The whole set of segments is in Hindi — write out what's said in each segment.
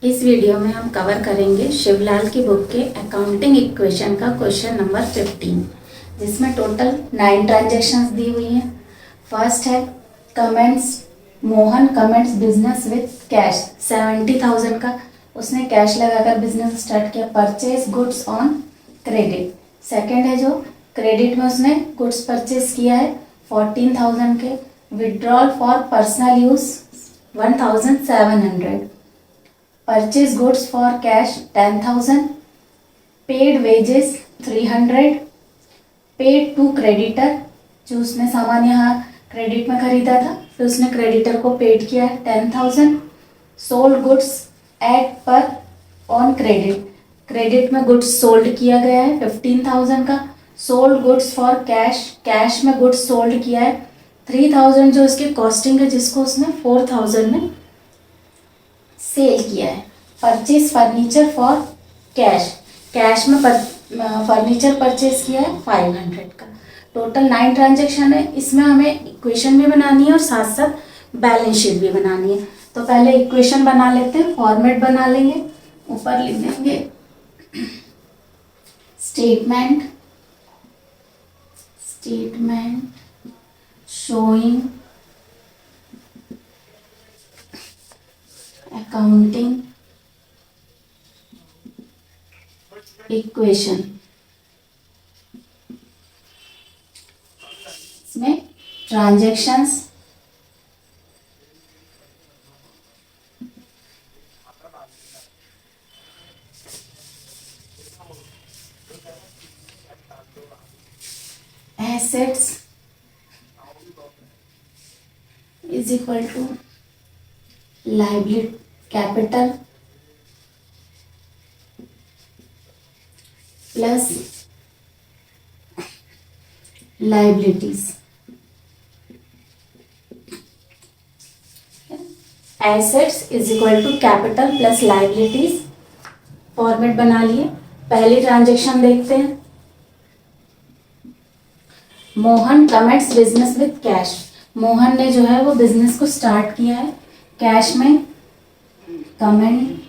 इस वीडियो में हम कवर करेंगे शिवलाल की बुक के अकाउंटिंग इक्वेशन का क्वेश्चन नंबर 15, जिसमें टोटल 9 ट्रांजैक्शंस दी हुई हैं। फर्स्ट है comments, Mohan commences business with cash 70,000 का, उसने कैश लगाकर बिजनेस स्टार्ट किया। Purchase goods on credit. Second है जो क्रेडिट में उसने गुड्स परचेज किया है 14,000 के। Withdrawal for personal use 1,700। Purchase goods for cash 10,000, paid wages 300, paid to creditor, जो उसने सामान यहाँ क्रेडिट में खरीदा था, फिर उसने क्रेडिटर को पेड किया है 10,000। सोल्ड गुड्स एट पर ऑन क्रेडिट, क्रेडिट में गुड्स सोल्ड किया गया है 15,000 का। Sold goods for cash, cash में गुड्स सोल्ड किया है 3,000, जो इसकी कॉस्टिंग है, जिसको उसने 4,000 में सेल किया है। Purchase furniture for cash, cash में फर्नीचर परचेज किया है 500 का। टोटल 9 ट्रांजेक्शन है। इसमें हमें इक्वेशन भी बनानी है और साथ साथ बैलेंस शीट भी बनानी है। तो पहले इक्वेशन बना लेते हैं, फॉर्मेट बना लेंगे। ऊपर लिख देंगे स्टेटमेंट शोइंग अकाउंटिंग इक्वेशन। इसमें transactions, assets is equal to liability capital plus liabilities. Assets is equal to capital plus liabilities, format बना लिए। पहली ट्रांजेक्शन देखते हैं। Mohan commences business with cash, Mohan ने जो है वो बिजनेस को स्टार्ट किया है कैश में। कमेंट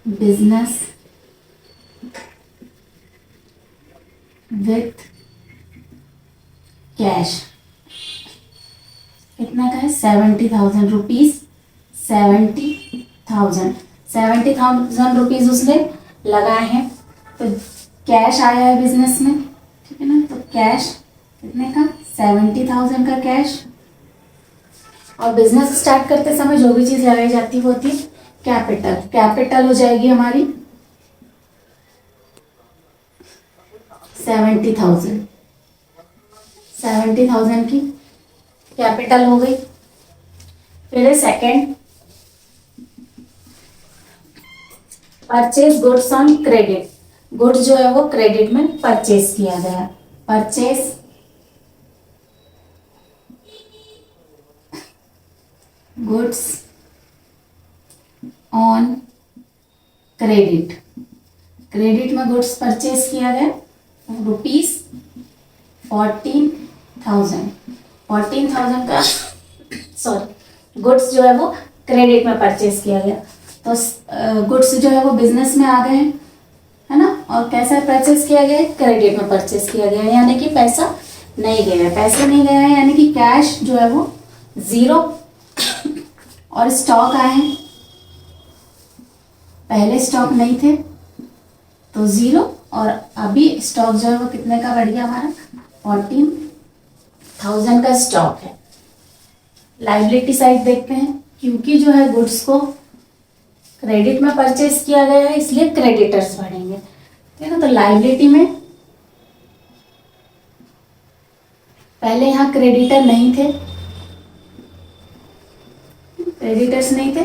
बिजनेस विथ कैश, कितना का है 70,000 रुपीज। 70,000 रुपीज उसने लगाए हैं, तो कैश आया है बिजनेस में, ठीक है ना। तो कैश कितने का 70,000 का कैश। और बिजनेस स्टार्ट करते समय जो भी चीज लगाई जाती है वो होती है कैपिटल। कैपिटल हो जाएगी हमारी 70,000 की कैपिटल हो गई। फिर है second, purchase goods on credit, goods जो है वो क्रेडिट में परचेज किया गया। Purchase goods on credit, credit में गुड्स परचेज किया गया रुपीज 14,000 का सॉरी गुड्स जो है वो क्रेडिट में परचेज किया गया। तो गुड्स जो है वो बिजनेस में आ गए हैं, है ना। और कैसा परचेज किया गया है, क्रेडिट में परचेज किया गया है, यानी कि पैसा नहीं गया है। पैसा नहीं गया है यानी कि कैश जो है वो 0 और स्टॉक आए हैं, पहले स्टॉक नहीं थे तो 0, और अभी स्टॉक जो है वो कितने का बढ़ गया हमारा 14,000 का स्टॉक है। लायबिलिटी साइड देखते हैं, क्योंकि जो है गुड्स को क्रेडिट में परचेज किया गया है इसलिए क्रेडिटर्स बढ़ेंगे, ठीक है ना। तो लायबिलिटी में पहले यहाँ क्रेडिटर नहीं थे, क्रेडिटर्स नहीं थे,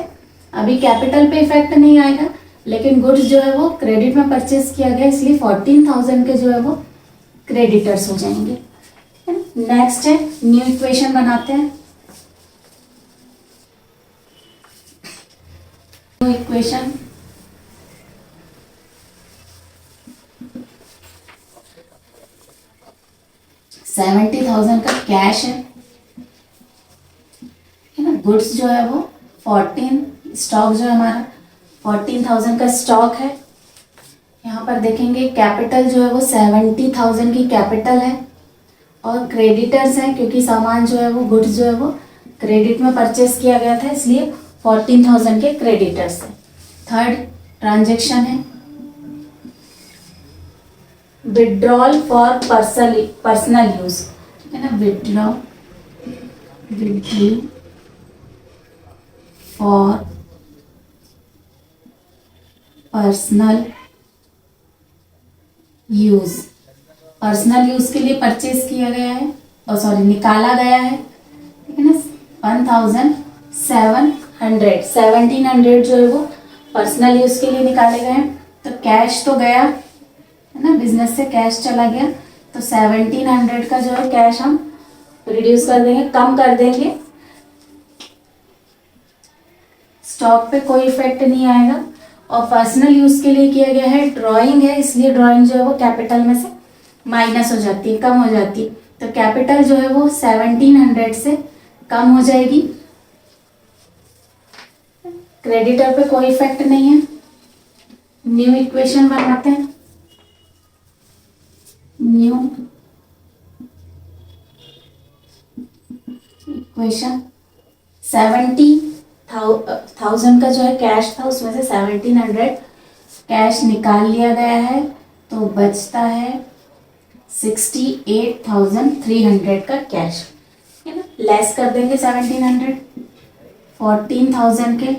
अभी कैपिटल पे इफेक्ट नहीं आएगा, लेकिन गुड्स जो है वो क्रेडिट में परचेज किया गया इसलिए 14,000 के जो है वो क्रेडिटर्स हो जाएंगे। नेक्स्ट है न्यू इक्वेशन बनाते हैं। न्यू इक्वेशन, $70,000 का कैश है ना, गुड्स जो है वो 14, स्टॉक जो है हमारा 14,000 का स्टॉक है। यहाँ पर देखेंगे कैपिटल जो है वो 70,000 की कैपिटल है और क्रेडिटर्स हैं क्योंकि सामान जो है वो गुड्स जो है वो क्रेडिट में परचेस किया गया था, इसलिए 14,000 के क्रेडिटर्स है। थर्ड ट्रांजेक्शन है विड्रॉल फॉर पर्सनल यूज, ठीक है ना, withdraw for personal use, personal use के लिए परचेज किया गया है और सॉरी निकाला गया है, ठीक है ना। 1700 जो है वो पर्सनल यूज के लिए निकाले गए हैं। तो कैश तो गया है ना, बिजनेस से कैश चला गया, तो 1700 का जो है कैश हम रिड्यूस कर देंगे, कम कर देंगे। स्टॉक पे कोई इफेक्ट नहीं आएगा। और पर्सनल यूज के लिए किया गया है, ड्राइंग है, इसलिए ड्राइंग जो है वो कैपिटल में से माइनस हो जाती है, कम हो जाती है। तो कैपिटल जो है वो 1700 से कम हो जाएगी। क्रेडिटर पे कोई इफेक्ट नहीं है। न्यू इक्वेशन बनाते हैं। न्यू इक्वेशन 70,000 का जो है कैश था, उसमें से 1700 कैश निकाल लिया गया है, तो बचता है 68,300 का कैश, है ना। लेस कर देंगे 1700, 14,000 के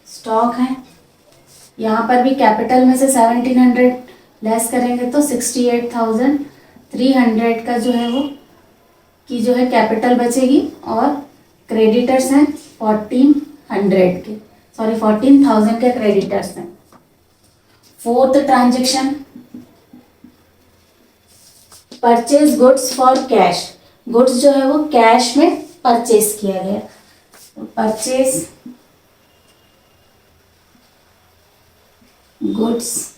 स्टॉक है। यहाँ पर भी कैपिटल में से 1700 लेस करेंगे तो 68,300 का जो है वो की जो है कैपिटल बचेगी और क्रेडिटर्स हैं 14,000 के क्रेडिटर्स हैं। Fourth transaction purchase goods for cash, goods जो है वो कैश में परचेज किया गया। तो परचेज गुड्स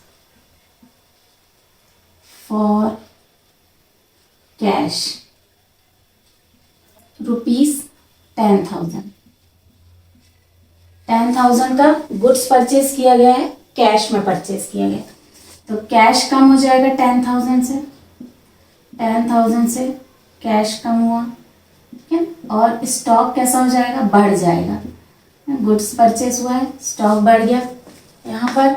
फॉर कैश ₹10,000 का गुड्स परचेज किया गया है, कैश में परचेज किया गया। तो कैश कम हो जाएगा 10,000 से कैश कम हुआ, ठीक है। और स्टॉक कैसा हो जाएगा, बढ़ जाएगा। गुड्स परचेज हुआ है, स्टॉक बढ़ गया। यहाँ पर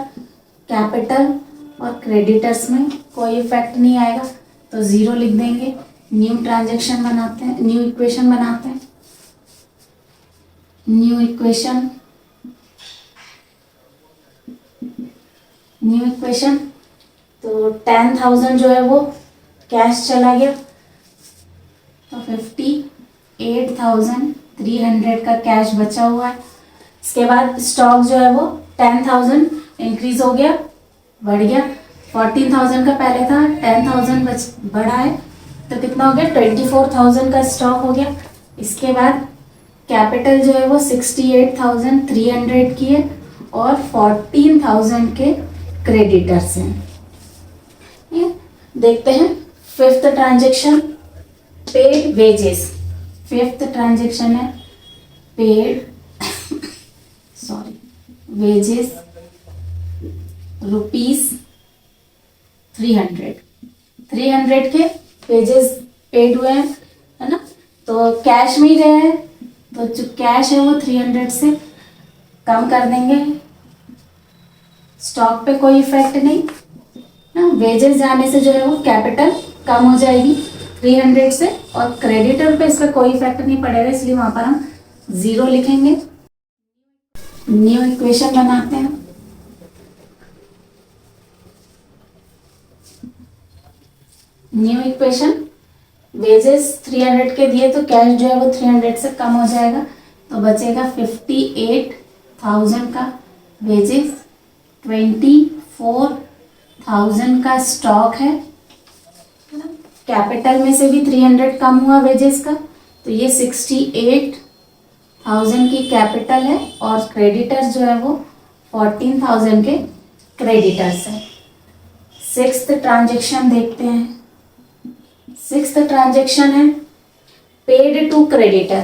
कैपिटल और क्रेडिटर्स में कोई इफेक्ट नहीं आएगा, तो 0 लिख देंगे। न्यू ट्रांजेक्शन बनाते हैं, न्यू इक्वेशन बनाते हैं। न्यू इक्वेशन तो 10,000 जो है वो कैश चला गया, तो 58,300 का कैश बचा हुआ है। इसके बाद स्टॉक जो है वो 10,000 इंक्रीज हो गया, बढ़ गया। 14,000 का पहले था, 10,000 बढ़ा है, तो कितना हो गया, 24,000 का स्टॉक हो गया। इसके बाद कैपिटल जो है वो 68,300 की है और 14,000 के क्रेडिटर्स हैं। ये देखते हैं fifth transaction paid wages. Fifth transaction है पेड वेजेस ₹300 के वेजेस पेड हुए हैं, है ना। तो कैश में ही गए हैं, तो जो कैश है वो 300 से कम कर देंगे। स्टॉक पे कोई इफेक्ट नहीं ना, वेजेस जाने से जो है वो कैपिटल कम हो जाएगी 300 से, और क्रेडिटर पे इसका कोई इफेक्ट नहीं पड़ेगा, इसलिए वहां पर हम 0 लिखेंगे। न्यू इक्वेशन बनाते हैं। न्यू इक्वेशन वेजेस 300 के दिए, तो कैश जो है वो 300 से कम हो जाएगा, तो बचेगा 58,000 का वेजेस, 24,000 का स्टॉक है। कैपिटल में से भी 300 कम हुआ वेजेस का, तो ये 68,000 की कैपिटल है और क्रेडिटर्स जो है वो 14,000 के क्रेडिटर्स है। सिक्स्थ ट्रांजेक्शन देखते हैं। सिक्स्थ ट्रांजेक्शन है पेड टू क्रेडिटर।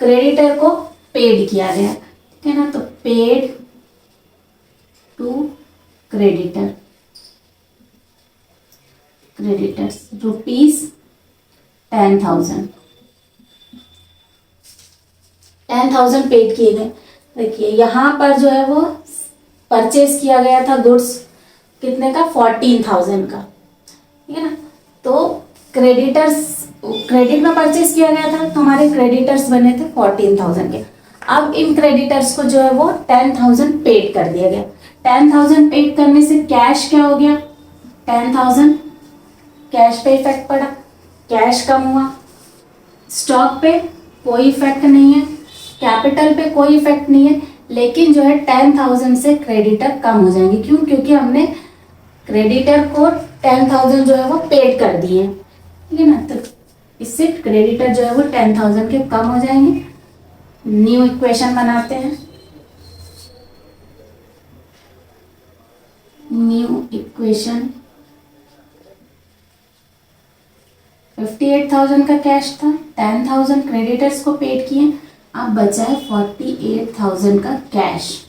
क्रेडिटर को पेड किया गया, ठीक है ना, तो paid to creditor, creditors ₹10,000 paid किए गए। देखिए यहाँ पर जो है वो परचेज किया गया था गुड्स कितने का, 14,000 का, ठीक है ना। तो क्रेडिटर्स, क्रेडिट में परचेज किया गया था तो हमारे क्रेडिटर्स बने थे 14,000 के। अब इन क्रेडिटर्स को जो है वो 10,000 पेड कर दिया गया। 10,000 पेड करने से कैश क्या हो गया, 10,000 कैश पे इफेक्ट पड़ा, कैश कम हुआ, स्टॉक पे कोई इफेक्ट नहीं है, कैपिटल पे कोई इफेक्ट नहीं है, लेकिन जो है 10,000 से क्रेडिटर कम हो जाएंगे। क्यों, क्योंकि हमने क्रेडिटर को 10,000 जो है वो पेड कर दिए, ठीक है ना, तो इससे क्रेडिटर जो है वो 10,000 के कम हो जाएंगे। न्यू इक्वेशन बनाते हैं, न्यू इक्वेशन 58,000 का कैश था, 10,000 क्रेडिटर्स को पेड किए, अब बचा है 48,000 का कैश।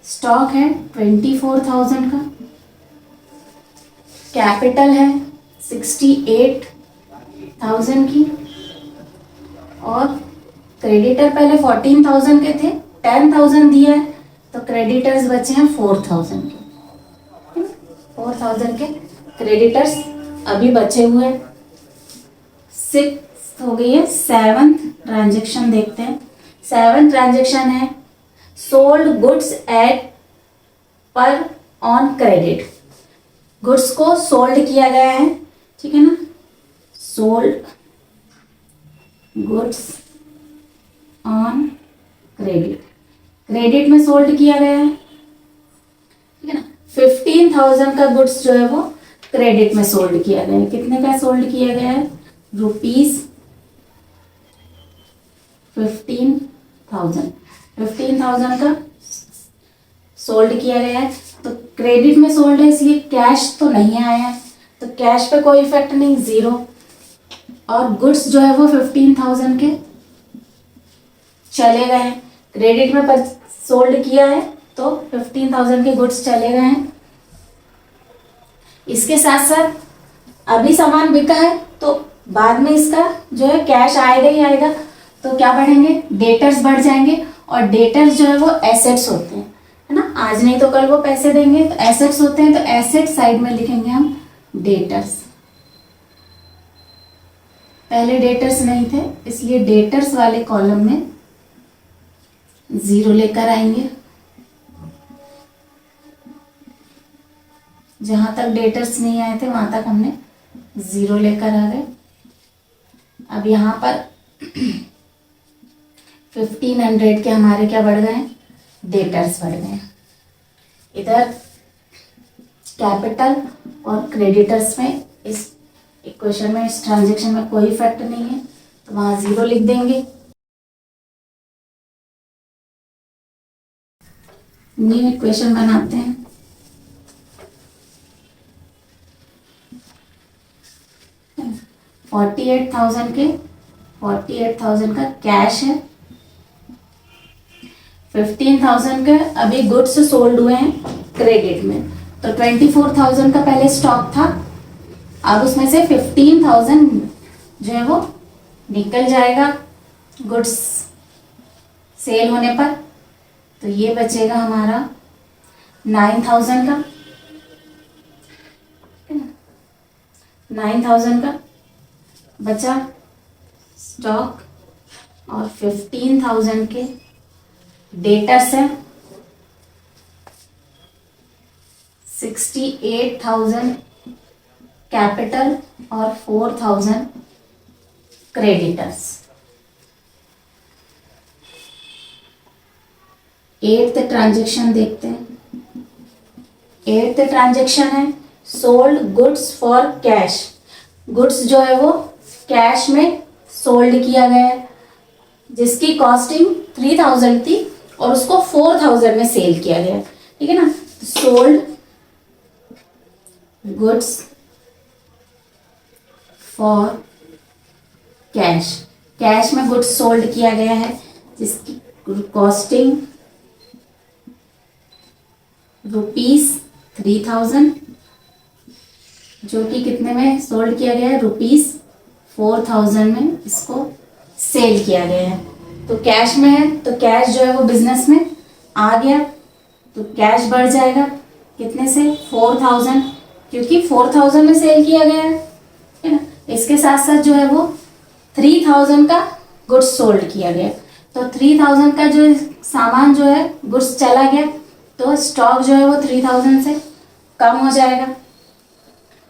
स्टॉक है 24,000 का, कैपिटल है 68,000 की, और क्रेडिटर पहले 14,000 के थे, 10,000 दिया है तो क्रेडिटर्स बचे हैं 4,000 के, 4,000 के क्रेडिटर्स अभी बचे हुए। 6 हो गई है, 7th ट्रांजेक्शन देखते हैं। 7th ट्रांजेक्शन है सोल्ड गुड्स एट पर ऑन क्रेडिट। गुड्स को सोल्ड किया गया है, ठीक है ना, sold goods on credit, credit में सोल्ड किया गया है, ठीक है ना। 15,000 का गुड्स जो है वो क्रेडिट में सोल्ड किया गया है। कितने का सोल्ड किया गया है, ₹15,000, 15,000 का सोल्ड किया गया है। तो क्रेडिट में सोल्ड है इसलिए कैश तो नहीं आया है, तो कैश पे कोई इफेक्ट नहीं, 0। और गुड्स जो है वो 15,000 के चले गए हैं, क्रेडिट में सोल्ड किया है तो 15,000 के गुड्स चले गए हैं। इसके साथ साथ अभी सामान बिका है तो बाद में इसका जो है कैश आएगा ही आएगा, तो क्या बढ़ेंगे, डेटर्स बढ़ जाएंगे। और डेटर्स जो है वो एसेट्स होते हैं, है ना, आज नहीं तो कल वो पैसे देंगे, तो एसेट्स होते हैं, तो एसेट साइड में लिखेंगे हम डेटर्स। पहले डेटर्स नहीं थे इसलिए डेटर्स वाले कॉलम में 0 लेकर आएंगे। जहां तक डेटर्स नहीं आए थे वहां तक हमने 0 लेकर आ गए। अब यहाँ पर 1500 के हमारे क्या बढ़ गए, डेटर्स बढ़ गए। इधर कैपिटल और क्रेडिटर्स में इस इक्वेशन में, इस ट्रांजैक्शन में कोई इफेक्ट नहीं है, तो वहां 0 लिख देंगे। न्यू इक्वेशन बनाते हैं, $48,000 का कैश है, 15,000 का अभी गुड्स सोल्ड हुए हैं क्रेडिट में, तो 24,000 का पहले स्टॉक था, अब उसमें से 15,000 जो है वो निकल जाएगा गुड्स सेल होने पर, तो ये बचेगा हमारा 9,000 का, 9,000 का बचा स्टॉक, और 15,000 के डेटर्स है, 68,000 कैपिटल और 4,000 क्रेडिटर्स। 8th ट्रांजेक्शन देखते हैं। 8th ट्रांजेक्शन है sold goods for cash. Goods जो है वो कैश में सोल्ड किया गया है, जिसकी कॉस्टिंग 3,000 थी और उसको 4,000 में सेल किया गया, ठीक है ना। Sold goods for cash, cash में गुड्स सोल्ड किया गया है जिसकी कॉस्टिंग ₹3000, जो कि कितने में सोल्ड किया गया है, ₹4000 में इसको सेल किया गया है। तो कैश में है तो कैश जो है वो बिजनेस में आ गया, तो कैश बढ़ जाएगा कितने से, 4000, क्योंकि 4000 में सेल किया गया है ना। इसके साथ साथ जो है वो 3000 का गुड्स सोल्ड किया गया, तो 3000 का जो सामान जो है गुड्स चला गया, तो स्टॉक जो है वो 3000 से कम हो जाएगा।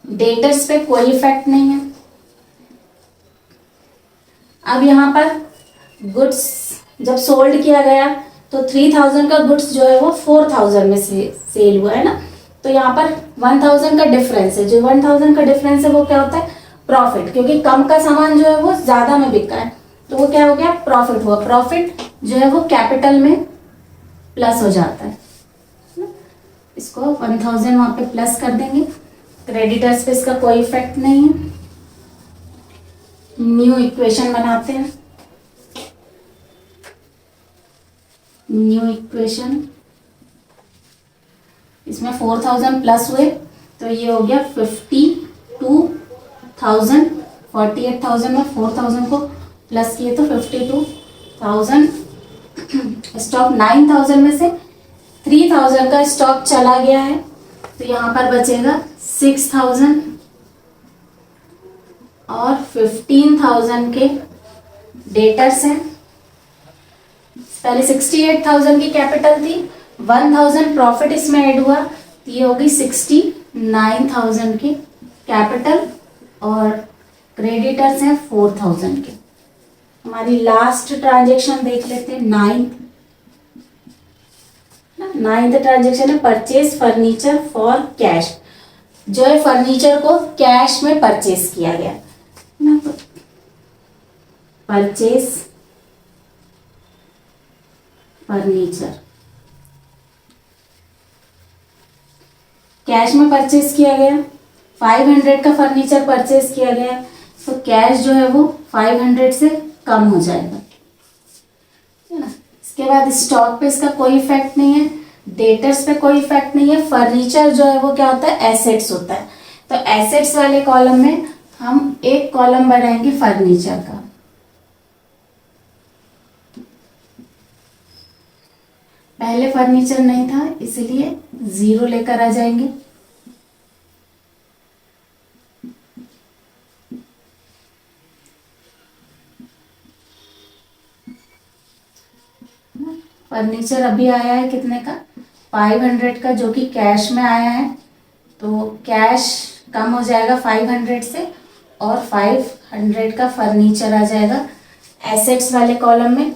डेटर्स पे कोई इफेक्ट नहीं है। अब यहाँ पर गुड्स जब सोल्ड किया गया तो 3000 का गुड्स जो है वो 4000 में सेल हुआ है ना, तो यहाँ पर 1000 का डिफरेंस है। जो 1000 का डिफरेंस है वो क्या होता है, प्रॉफिट, क्योंकि कम का सामान जो है वो ज्यादा में बिका है, तो वो क्या हो गया, प्रॉफिट हुआ। प्रॉफिट जो है वो कैपिटल में प्लस हो जाता है, इसको 1000 वहां पे प्लस कर देंगे। क्रेडिटर्स पे इसका कोई इफेक्ट नहीं है। न्यू इक्वेशन बनाते हैं। न्यू इक्वेशन, इसमें 4000 प्लस हुए तो ये हो गया 52,000। 48,000 में 4000 को प्लस किए तो 52,000। स्टॉक 9000 में से 3000 का स्टॉक चला गया है, तो यहाँ पर बचेगा 6000 और 15,000 के डेटर्स हैं। पहले 68,000 की कैपिटल थी, 1000 प्रॉफिट इसमें ऐड हुआ, तो ये होगी 69,000 की कैपिटल, और क्रेडिटर्स हैं 4000 के। हमारी लास्ट ट्रांजेक्शन देख लेते हैं, नाइन्थ ट्रांजेक्शन है परचेज फर्नीचर फॉर कैश। जो है फर्नीचर को कैश में परचेज किया गया ना, तो परचेज फर्नीचर कैश में परचेज किया गया, 500 का फर्नीचर परचेज किया गया, तो कैश जो है वो 500 से कम हो जाएगा, है ना। इसके बाद स्टॉक पे इसका कोई इफेक्ट नहीं है, डेटर्स पे कोई इफेक्ट नहीं है। फर्नीचर जो है वो क्या होता है, एसेट्स होता है, तो एसेट्स वाले कॉलम में हम एक कॉलम बनाएंगे फर्नीचर का। पहले फर्नीचर नहीं था इसलिए 0 लेकर आ जाएंगे। फर्नीचर अभी आया है कितने का, 500 का, जो कि कैश में आया है, तो कैश कम हो जाएगा 500 से, और 500 का फर्नीचर आ जाएगा एसेट्स वाले कॉलम में।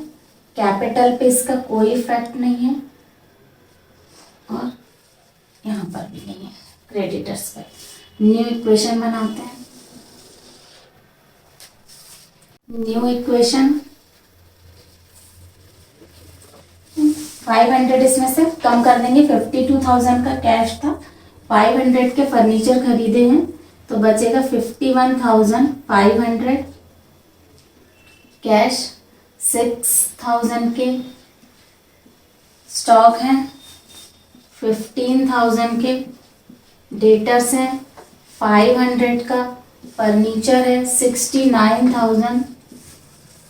कैपिटल पे इसका कोई इफेक्ट नहीं है, और यहाँ पर भी नहीं है क्रेडिटर्स पर। न्यू इक्वेशन बनाते हैं। न्यू इक्वेशन, 500 इसमें से कम कर देंगे, 52,000 का कैश था, 500 के फर्नीचर खरीदे हैं, तो बचेगा 51,500 कैश, 6,000 के स्टॉक हैं, 15,000 के डेटर्स हैं, 500 का फर्नीचर है, 69,000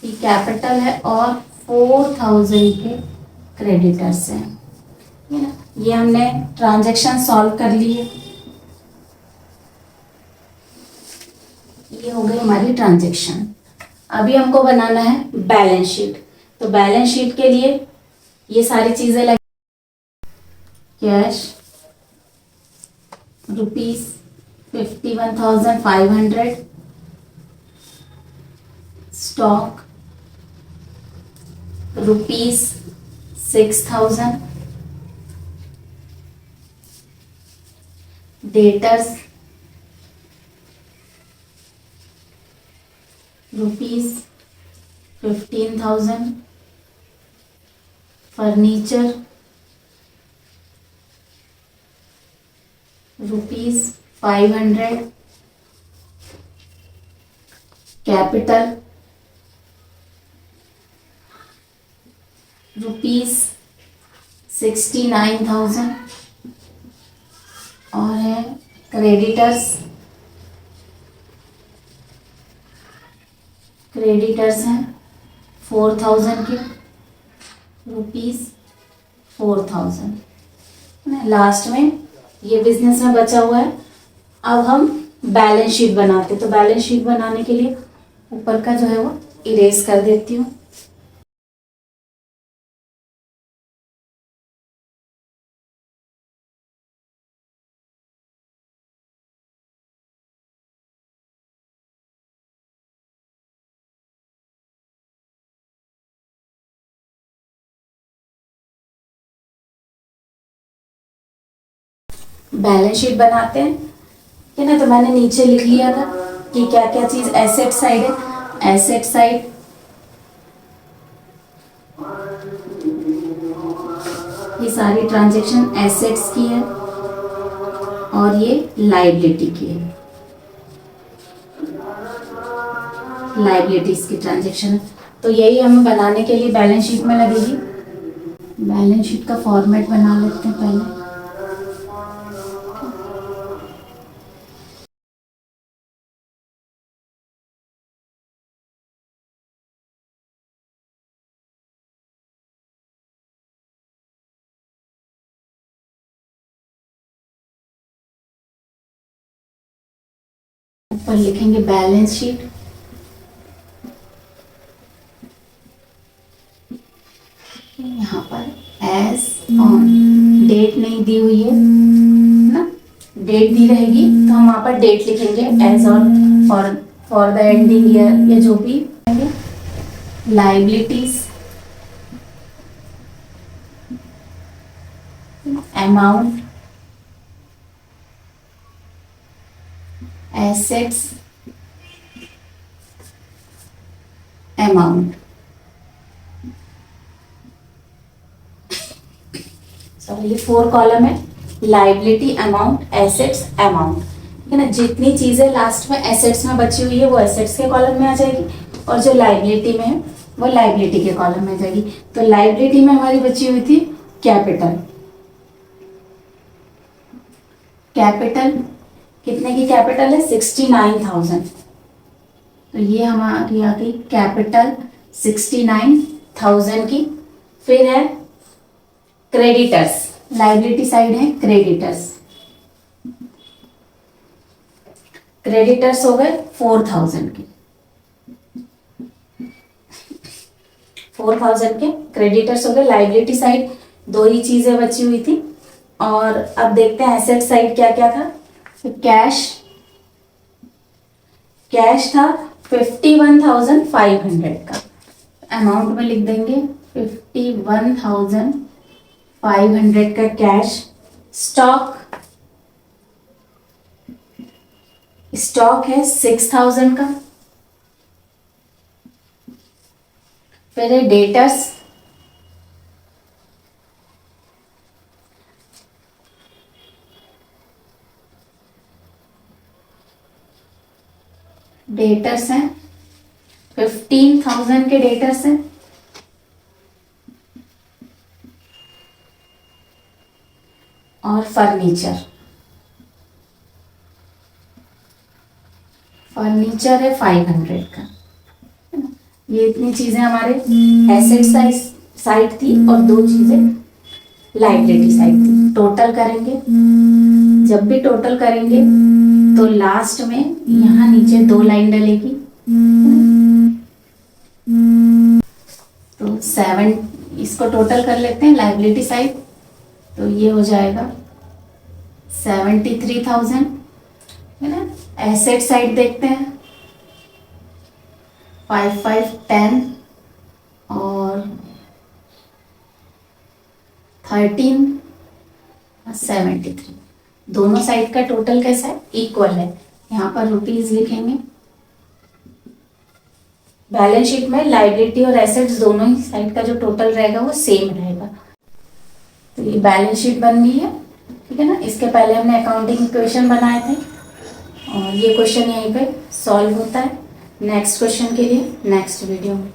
की कैपिटल है, और 4,000 के क्रेडिटर्स हैं, है ना। ये हमने ट्रांजैक्शन सॉल्व कर लिए। ये हो गई हमारी ट्रांजैक्शन। अभी हमको बनाना है बैलेंस शीट। तो बैलेंस शीट के लिए ये सारी चीजें लगी, cash ₹51,500, stock ₹6,000, debtors ₹15,000, furniture ₹500, capital ₹69,000 और है क्रेडिटर्स हैं 4,000 के ₹4,000। लास्ट में ये बिजनेस में बचा हुआ है। अब हम बैलेंस शीट बनाते, तो बैलेंस शीट बनाने के लिए ऊपर का जो है वो इरेज कर देती हूँ। बैलेंस शीट बनाते हैं, ठीक है ना। तो मैंने नीचे लिख लिया था कि क्या क्या चीज एसेट साइड है। एसेट साइड ये सारी ट्रांजैक्शन एसेट्स की है और ये लायबिलिटी की है, लायबिलिटीज की ट्रांजैक्शन। तो यही हमें बनाने के लिए बैलेंस शीट में लगेगी। बैलेंस शीट का फॉर्मेट बना लेते हैं पहले। ऊपर लिखेंगे बैलेंस शीट, यहाँ पर एज ऑन, डेट नहीं दी हुई है ना, डेट दी रहेगी तो हम वहाँ पर डेट लिखेंगे as on for the ending year या जो भी। Liabilities amount, assets amount, sorry ये 4 कॉलम है। लायबिलिटी, अमाउंट, एसेट्स, अमाउंट, ठीक है ना। जितनी चीजें लास्ट में एसेट्स में बची हुई है वो एसेट्स के कॉलम में आ जाएगी और जो लायबिलिटी में है वो लायबिलिटी के कॉलम में आ जाएगी। तो लायबिलिटी में हमारी बची हुई थी कैपिटल। कैपिटल कितने की कैपिटल है? 69,000। तो ये हमारी आ गई कैपिटल 69,000 की। फिर है क्रेडिटर्स, लायबिलिटी साइड है क्रेडिटर्स। क्रेडिटर्स हो गए 4,000 के, 4,000 के क्रेडिटर्स हो गए। लायबिलिटी साइड 2 ही चीजें बची हुई थी। और अब देखते हैं एसेट साइड क्या क्या था। तो कैश था 51,500 का, अमाउंट में लिख देंगे 51,500 का कैश। स्टॉक है 6,000 का। फिर है डेटर्स, डेटर्स हैं 15,000 के डेटर्स हैं। और फर्नीचर है 500 का। ये इतनी चीजें हमारे एसेट साइड थी और 2 चीजें लायबिलिटी साइड थी। टोटल करेंगे, जब भी टोटल करेंगे तो लास्ट में यहाँ नीचे 2 लाइन डलेगी। तो 7, इसको टोटल कर लेते हैं लायबिलिटी साइड। तो ये हो जाएगा 73,000, है ना। एसेट साइड देखते हैं 5, 5, 10 और 13, 73। दोनों साइड का टोटल कैसा है? इक्वल है। यहाँ पर रुपीज लिखेंगे। बैलेंस शीट में लायबिलिटी और एसेट्स दोनों ही साइड का जो टोटल रहेगा वो सेम रहेगा। तो ये बैलेंस शीट बन गई है, ठीक है ना। इसके पहले हमने अकाउंटिंग इक्वेशन बनाए थे और ये क्वेश्चन यहीं पे सॉल्व होता है। नेक्स्ट क्वेश्चन के लिए नेक्स्ट वीडियो में।